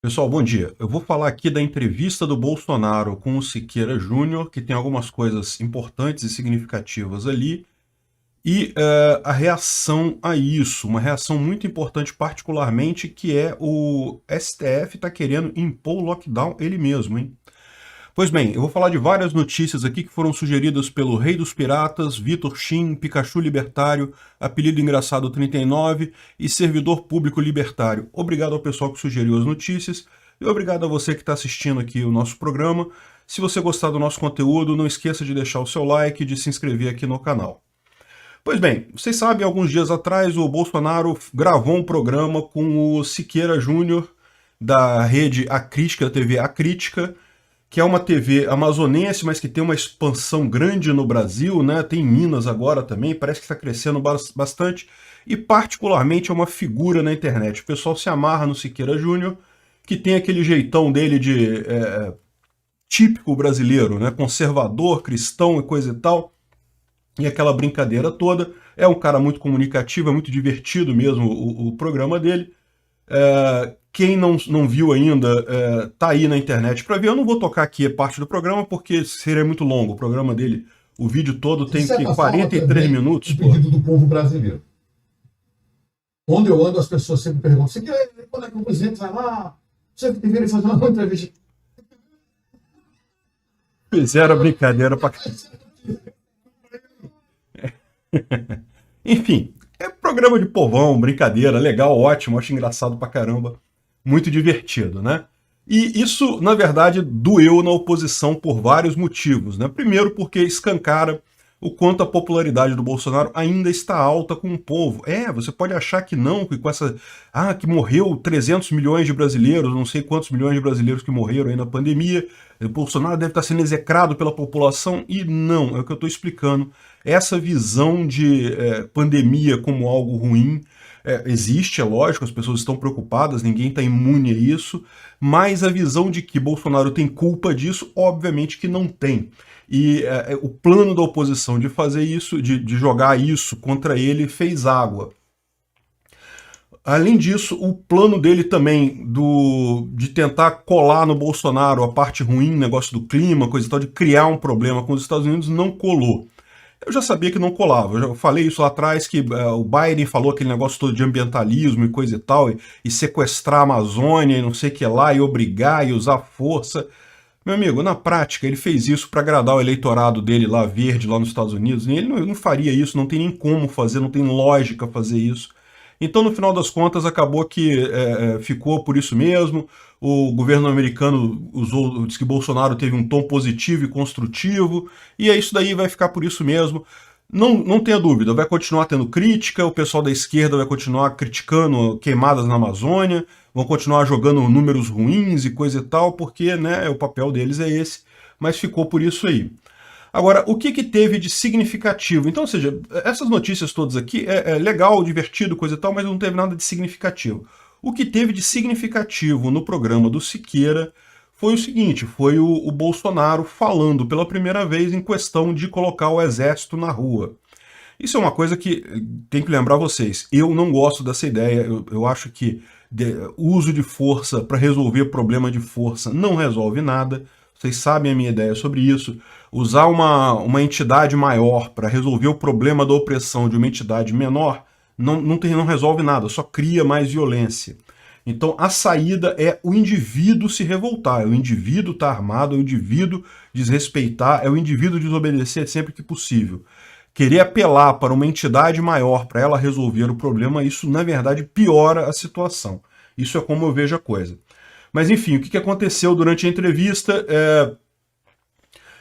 Pessoal, bom dia. Eu vou falar aqui da entrevista do Bolsonaro com o Siqueira Júnior, que tem algumas coisas importantes e significativas ali, e a reação a isso, uma reação muito importante particularmente, que é o STF está querendo impor o lockdown ele mesmo, hein? Pois bem, eu vou falar de várias notícias aqui que foram sugeridas pelo Rei dos Piratas, Vitor Shin, Pikachu Libertário, Apelido Engraçado 39 e Servidor Público Libertário. Obrigado ao pessoal que sugeriu as notícias e obrigado a você que está assistindo aqui o nosso programa. Se você gostar do nosso conteúdo, não esqueça de deixar o seu like e de se inscrever aqui no canal. Pois bem, vocês sabem, alguns dias atrás o Bolsonaro gravou um programa com o Siqueira Júnior, da rede A Crítica, da TV A Crítica, que é uma TV amazonense, mas que tem uma expansão grande no Brasil, né? Tem em Minas agora também, parece que está crescendo bastante, e particularmente é uma figura na internet. O pessoal se amarra no Siqueira Júnior, que tem aquele jeitão dele de típico brasileiro, né? Conservador, cristão e coisa e tal, e aquela brincadeira toda. É um cara muito comunicativo, é muito divertido mesmo o programa dele. Quem não viu ainda, tá aí na internet para ver. Eu não vou tocar aqui a parte do programa porque seria muito longo. O programa dele, o vídeo todo De tem que certa forma, 43 também, minutos. um Pô. pedido do povo brasileiro. Onde eu ando, as pessoas sempre perguntam: você quer, quando é que o presidente vai lá? Você deveria fazer uma entrevista. Fizeram a brincadeira pra... Enfim, é programa de povão, brincadeira, legal, ótimo, acho engraçado pra caramba. Muito divertido, né? E isso, na verdade, doeu na oposição por vários motivos, né? Primeiro porque escancara o quanto a popularidade do Bolsonaro ainda está alta com o povo. Você pode achar que não, que com essa... que morreu 300 milhões de brasileiros, não sei quantos milhões de brasileiros que morreram aí na pandemia, o Bolsonaro deve estar sendo execrado pela população, e não, é o que eu estou explicando. Essa visão de pandemia como algo ruim existe, é lógico, as pessoas estão preocupadas, ninguém está imune a isso, mas a visão de que Bolsonaro tem culpa disso, obviamente que não tem. E o plano da oposição de fazer isso, de jogar isso contra ele, fez água. Além disso, o plano dele também de tentar colar no Bolsonaro a parte ruim, negócio do clima, coisa e tal, de criar um problema com os Estados Unidos, não colou. Eu já sabia que não colava, eu já falei isso lá atrás, que o Biden falou aquele negócio todo de ambientalismo e coisa e tal, e sequestrar a Amazônia e não sei o que lá, e obrigar e usar força. Meu amigo, na prática, ele fez isso para agradar o eleitorado dele lá, verde, lá nos Estados Unidos, e ele não faria isso, não tem nem como fazer, não tem lógica fazer isso. Então, no final das contas, acabou que ficou por isso mesmo. O governo americano disse que Bolsonaro teve um tom positivo e construtivo, e é isso daí, vai ficar por isso mesmo. Não tenha dúvida, vai continuar tendo crítica, o pessoal da esquerda vai continuar criticando queimadas na Amazônia, vão continuar jogando números ruins e coisa e tal, porque né, o papel deles é esse, mas ficou por isso aí. Agora, o que teve de significativo? Então, ou seja, essas notícias todas aqui é legal, divertido, coisa e tal, mas não teve nada de significativo. O que teve de significativo no programa do Siqueira foi o seguinte, foi o Bolsonaro falando pela primeira vez em questão de colocar o exército na rua. Isso é uma coisa que tem que lembrar vocês. Eu não gosto dessa ideia, eu acho que uso de força para resolver problema de força não resolve nada. Vocês sabem a minha ideia sobre isso. Usar uma entidade maior para resolver o problema da opressão de uma entidade menor não resolve nada, só cria mais violência. Então a saída é o indivíduo se revoltar, é o indivíduo estar armado, é o indivíduo desrespeitar, é o indivíduo desobedecer sempre que possível. Querer apelar para uma entidade maior para ela resolver o problema, isso na verdade piora a situação. Isso é como eu vejo a coisa. Mas enfim, o que aconteceu durante a entrevista?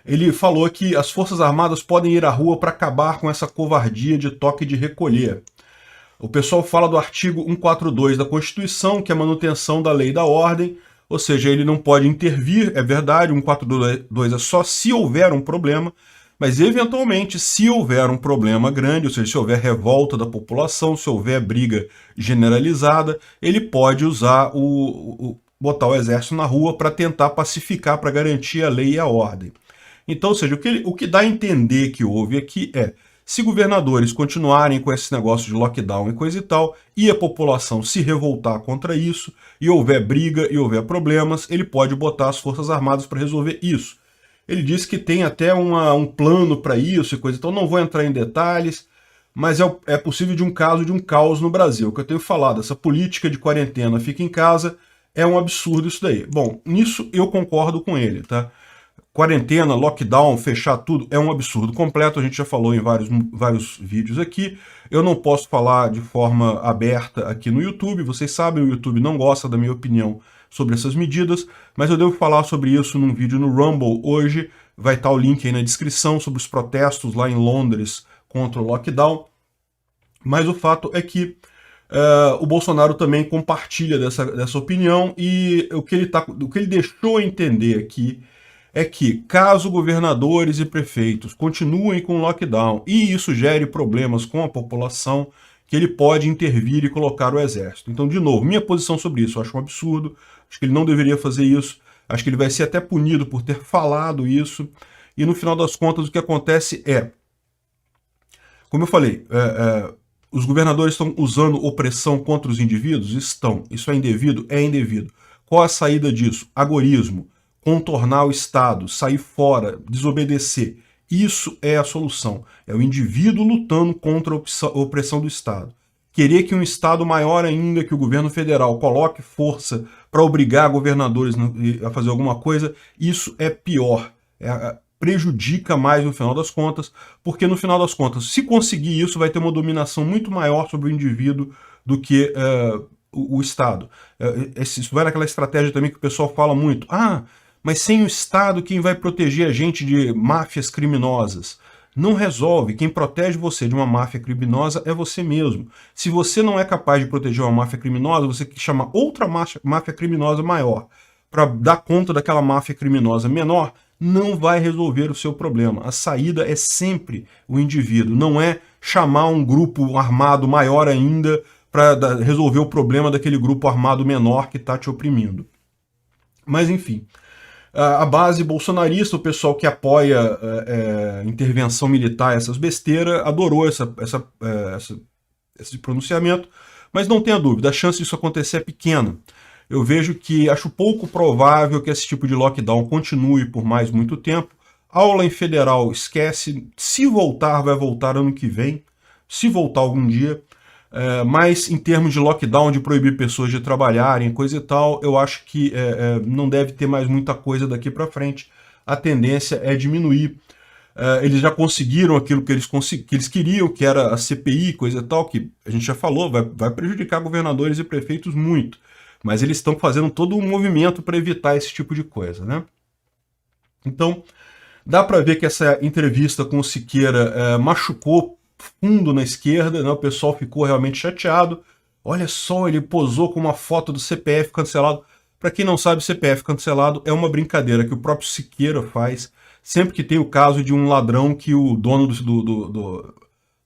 Ele falou que as Forças Armadas podem ir à rua para acabar com essa covardia de toque de recolher. O pessoal fala do artigo 142 da Constituição, que é a manutenção da lei e da ordem, ou seja, ele não pode intervir, é verdade, 142 é só se houver um problema, mas eventualmente, se houver um problema grande, ou seja, se houver revolta da população, se houver briga generalizada, ele pode usar botar o exército na rua para tentar pacificar, para garantir a lei e a ordem. Então, ou seja, o que dá a entender que houve aqui é, se governadores continuarem com esse negócio de lockdown e coisa e tal, e a população se revoltar contra isso, e houver briga e houver problemas, ele pode botar as Forças Armadas para resolver isso. Ele disse que tem até um plano para isso e coisa, então não vou entrar em detalhes, mas é possível de um caso de um caos no Brasil. O que eu tenho falado, essa política de quarentena, fica em casa, é um absurdo isso daí. Bom, nisso eu concordo com ele, tá? Quarentena, lockdown, fechar tudo, é um absurdo completo, a gente já falou em vários vídeos aqui. Eu não posso falar de forma aberta aqui no YouTube, vocês sabem, o YouTube não gosta da minha opinião sobre essas medidas, mas eu devo falar sobre isso num vídeo no Rumble hoje, vai estar o link aí na descrição sobre os protestos lá em Londres contra o lockdown. Mas o fato é que o Bolsonaro também compartilha dessa opinião, e o que ele deixou entender aqui é que, caso governadores e prefeitos continuem com o lockdown e isso gere problemas com a população, que ele pode intervir e colocar o exército. Então, de novo, minha posição sobre isso, eu acho um absurdo, acho que ele não deveria fazer isso, acho que ele vai ser até punido por ter falado isso, e no final das contas o que acontece é, como eu falei, os governadores estão usando opressão contra os indivíduos? Estão. Isso é indevido? É indevido. Qual a saída disso? Agorismo. Contornar o Estado, sair fora, desobedecer. Isso é a solução. É o indivíduo lutando contra a opressão do Estado. Querer que um Estado maior ainda, que o governo federal coloque força para obrigar governadores a fazer alguma coisa, isso é pior. Prejudica mais no final das contas, porque no final das contas, se conseguir isso, vai ter uma dominação muito maior sobre o indivíduo do que o Estado. Isso vai naquela estratégia também que o pessoal fala muito. Mas sem o Estado, quem vai proteger a gente de máfias criminosas? Não resolve. Quem protege você de uma máfia criminosa é você mesmo. Se você não é capaz de proteger uma máfia criminosa, você tem que chamar outra máfia criminosa maior para dar conta daquela máfia criminosa menor, não vai resolver o seu problema. A saída é sempre o indivíduo, não é chamar um grupo armado maior ainda para resolver o problema daquele grupo armado menor que está te oprimindo. Mas enfim, a base bolsonarista, o pessoal que apoia intervenção militar, essas besteiras, adorou esse pronunciamento, mas não tenha dúvida, a chance disso acontecer é pequena. Eu vejo que acho pouco provável que esse tipo de lockdown continue por mais muito tempo. Aula em federal, esquece. Se voltar, vai voltar ano que vem. Se voltar algum dia. Mas em termos de lockdown, de proibir pessoas de trabalharem, coisa e tal, eu acho que não deve ter mais muita coisa daqui para frente. A tendência é diminuir. Eles já conseguiram aquilo que eles queriam, que era a CPI, coisa e tal, que a gente já falou, vai prejudicar governadores e prefeitos muito. Mas eles estão fazendo todo um movimento para evitar esse tipo de coisa, né? Então, dá para ver que essa entrevista com o Siqueira machucou fundo na esquerda, né? O pessoal ficou realmente chateado. Olha só, ele posou com uma foto do CPF cancelado. Para quem não sabe, CPF cancelado é uma brincadeira que o próprio Siqueira faz sempre que tem o caso de um ladrão que o dono do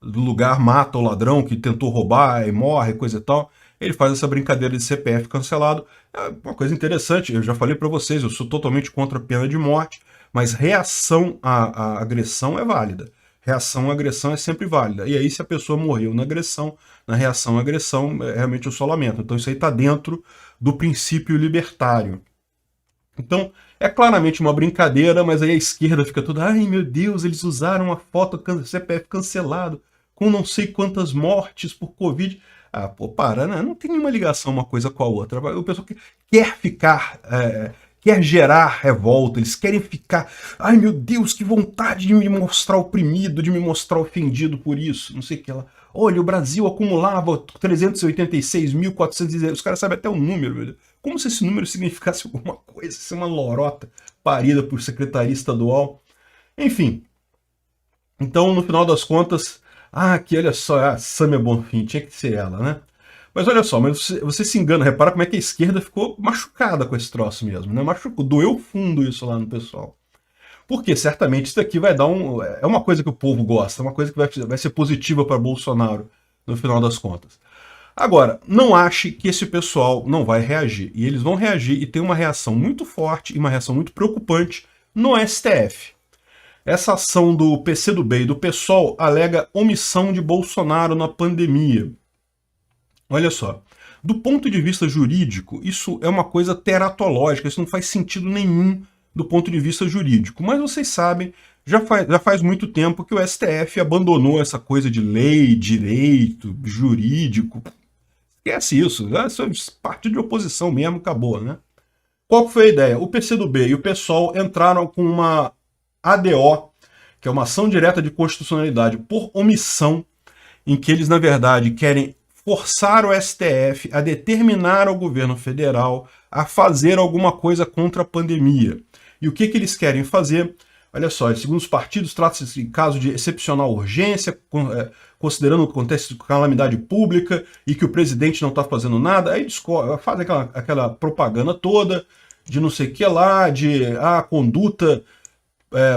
lugar mata o ladrão que tentou roubar e morre, coisa e tal. Ele faz essa brincadeira de CPF cancelado. É uma coisa interessante, eu já falei para vocês, eu sou totalmente contra a pena de morte, mas reação à agressão é válida. Reação à agressão é sempre válida. E aí, se a pessoa morreu na reação à agressão, realmente eu só lamento. Então isso aí está dentro do princípio libertário. Então, é claramente uma brincadeira, mas aí a esquerda fica toda, ai meu Deus, eles usaram a foto CPF cancelado, com não sei quantas mortes por Covid. Para, né? Não tem nenhuma ligação uma coisa com a outra. O pessoal quer ficar, quer gerar revolta, eles querem ficar, ai meu Deus, que vontade de me mostrar oprimido, de me mostrar ofendido por isso, não sei o que lá. Olha, o Brasil acumulava 386.410, os caras sabem até o número, meu Deus. Como se esse número significasse alguma coisa, se é uma lorota parida por secretaria estadual. Enfim, então no final das contas, aqui olha só, a Samia Bonfim, tinha que ser ela, né? Mas olha só, você se engana, repara como é que a esquerda ficou machucada com esse troço mesmo, né? Machucou, doeu fundo isso lá no pessoal. Porque certamente isso daqui vai dar é uma coisa que o povo gosta, é uma coisa que vai ser positiva para Bolsonaro no final das contas. Agora, não ache que esse pessoal não vai reagir. E eles vão reagir e tem uma reação muito forte e uma reação muito preocupante no STF. Essa ação do PCdoB e do PSOL alega omissão de Bolsonaro na pandemia. Olha só, do ponto de vista jurídico, isso é uma coisa teratológica, isso não faz sentido nenhum do ponto de vista jurídico. Mas vocês sabem, já faz muito tempo que o STF abandonou essa coisa de lei, direito, jurídico. Esquece isso, né? Isso é partido de oposição mesmo, acabou, né? Qual foi a ideia? O PCdoB e o PSOL entraram com uma ADO, que é uma ação direta de constitucionalidade por omissão, em que eles, na verdade, querem forçar o STF a determinar ao governo federal a fazer alguma coisa contra a pandemia. E o que eles querem fazer? Olha só, segundo os partidos, trata-se de caso de excepcional urgência, considerando o contexto de calamidade pública e que o presidente não está fazendo nada, aí faz aquela propaganda toda de não sei o que lá, de conduta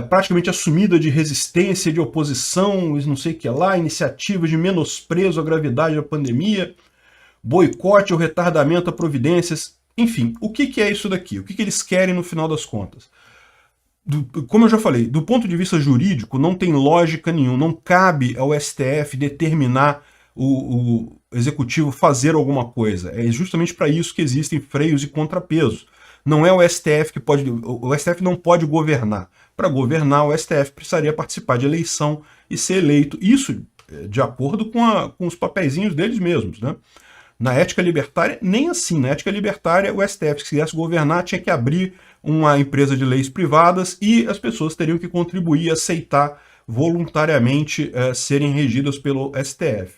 praticamente assumida de resistência, de oposição, não sei o que lá, iniciativas de menosprezo à gravidade da pandemia, boicote ou retardamento a providências, enfim, o que é isso daqui? O que eles querem no final das contas? Como eu já falei, do ponto de vista jurídico, não tem lógica nenhuma, não cabe ao STF determinar o executivo fazer alguma coisa. É justamente para isso que existem freios e contrapesos. Não é o STF que pode... O STF não pode governar. Para governar, o STF precisaria participar de eleição e ser eleito. Isso de acordo com os papeizinhos deles mesmos, né? Na ética libertária, nem assim. Na ética libertária, o STF, se quisesse governar, tinha que abrir uma empresa de leis privadas e as pessoas teriam que contribuir, aceitar voluntariamente serem regidas pelo STF.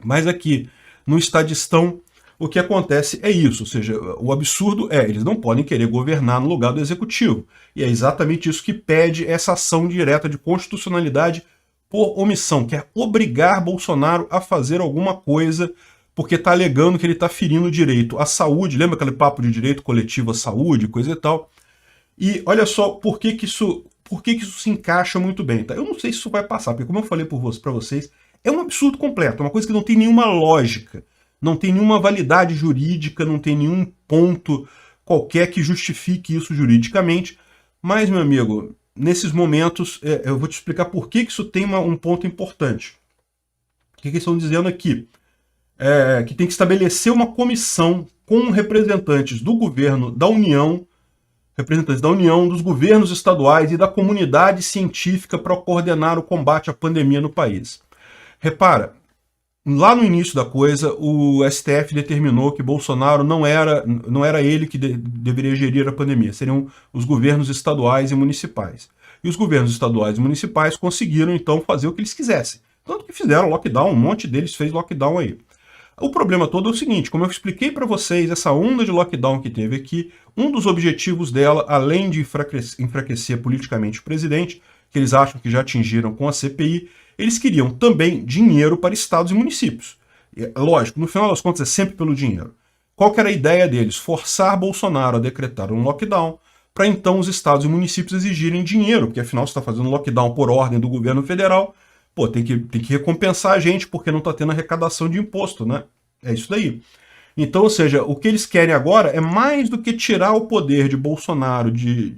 Mas aqui, no estadistão, o que acontece é isso, ou seja, o absurdo eles não podem querer governar no lugar do executivo. E é exatamente isso que pede essa ação direta de constitucionalidade por omissão, que é obrigar Bolsonaro a fazer alguma coisa, porque está alegando que ele está ferindo o direito à saúde. Lembra aquele papo de direito coletivo à saúde, coisa e tal? E olha só por que isso se encaixa muito bem. Tá? Eu não sei se isso vai passar, porque como eu falei para vocês, é um absurdo completo, é uma coisa que não tem nenhuma lógica, não tem nenhuma validade jurídica, não tem nenhum ponto qualquer que justifique isso juridicamente. Mas, meu amigo, nesses momentos, eu vou te explicar por que isso tem um ponto importante. O que eles estão dizendo aqui? Que tem que estabelecer uma comissão com representantes do governo da União, dos governos estaduais e da comunidade científica para coordenar o combate à pandemia no país. Repara, lá no início da coisa, o STF determinou que Bolsonaro não era ele que deveria gerir a pandemia, seriam os governos estaduais e municipais. E os governos estaduais e municipais conseguiram, então, fazer o que eles quisessem. Tanto que fizeram lockdown, um monte deles fez lockdown aí. O problema todo é o seguinte, como eu expliquei para vocês, essa onda de lockdown que teve aqui, um dos objetivos dela, além de enfraquecer politicamente o presidente, que eles acham que já atingiram com a CPI, eles queriam também dinheiro para estados e municípios. Lógico, no final das contas é sempre pelo dinheiro. Qual que era a ideia deles? Forçar Bolsonaro a decretar um lockdown, para então os estados e municípios exigirem dinheiro, porque afinal você está fazendo lockdown por ordem do governo federal, pô, tem que recompensar a gente porque não está tendo arrecadação de imposto, né? É isso daí. Então, ou seja, o que eles querem agora é mais do que tirar o poder de Bolsonaro de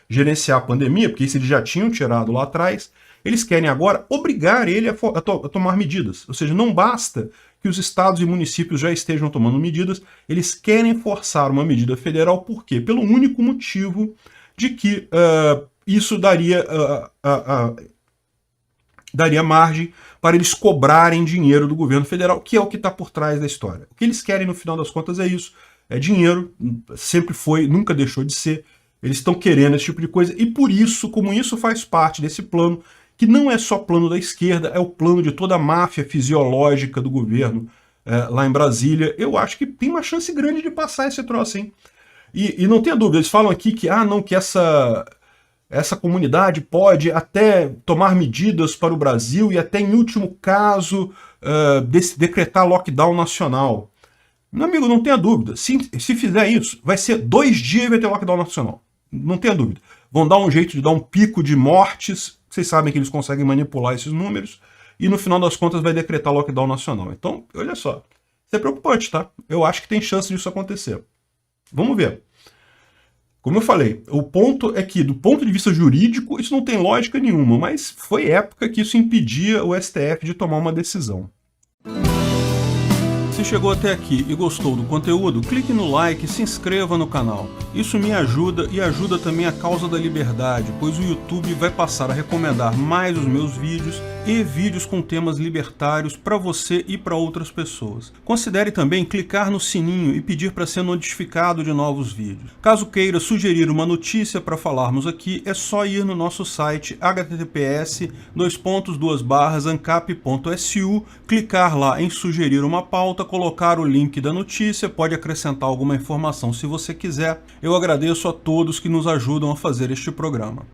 gerenciar a pandemia, porque isso eles já tinham tirado lá atrás, eles querem agora obrigar ele a tomar medidas. Ou seja, não basta que os estados e municípios já estejam tomando medidas, eles querem forçar uma medida federal, por quê? Pelo único motivo de que isso daria margem para eles cobrarem dinheiro do governo federal, que é o que está por trás da história. O que eles querem, no final das contas, é isso. É dinheiro, sempre foi, nunca deixou de ser. Eles estão querendo esse tipo de coisa, e por isso, como isso faz parte desse plano, que não é só plano da esquerda, é o plano de toda a máfia fisiológica do governo lá em Brasília, eu acho que tem uma chance grande de passar esse troço, hein? E não tenha dúvida, eles falam aqui que, que essa comunidade pode até tomar medidas para o Brasil e até, em último caso, decretar lockdown nacional. Meu amigo, não tenha dúvida. Se fizer isso, vai ser 2 dias e vai ter lockdown nacional. Não tenha dúvida. Vão dar um jeito de dar um pico de mortes. Vocês sabem que eles conseguem manipular esses números. E no final das contas vai decretar lockdown nacional. Então, olha só. Isso é preocupante, tá? Eu acho que tem chance disso acontecer. Vamos ver. Como eu falei, o ponto é que, do ponto de vista jurídico, isso não tem lógica nenhuma, mas foi época que isso impedia o STF de tomar uma decisão. Se chegou até aqui e gostou do conteúdo, clique no like e se inscreva no canal. Isso me ajuda e ajuda também a causa da liberdade, pois o YouTube vai passar a recomendar mais os meus vídeos e vídeos com temas libertários para você e para outras pessoas. Considere também clicar no sininho e pedir para ser notificado de novos vídeos. Caso queira sugerir uma notícia para falarmos aqui, é só ir no nosso site https://ancap.su, clicar lá em sugerir uma pauta, colocar o link da notícia, pode acrescentar alguma informação se você quiser. Eu agradeço a todos que nos ajudam a fazer este programa.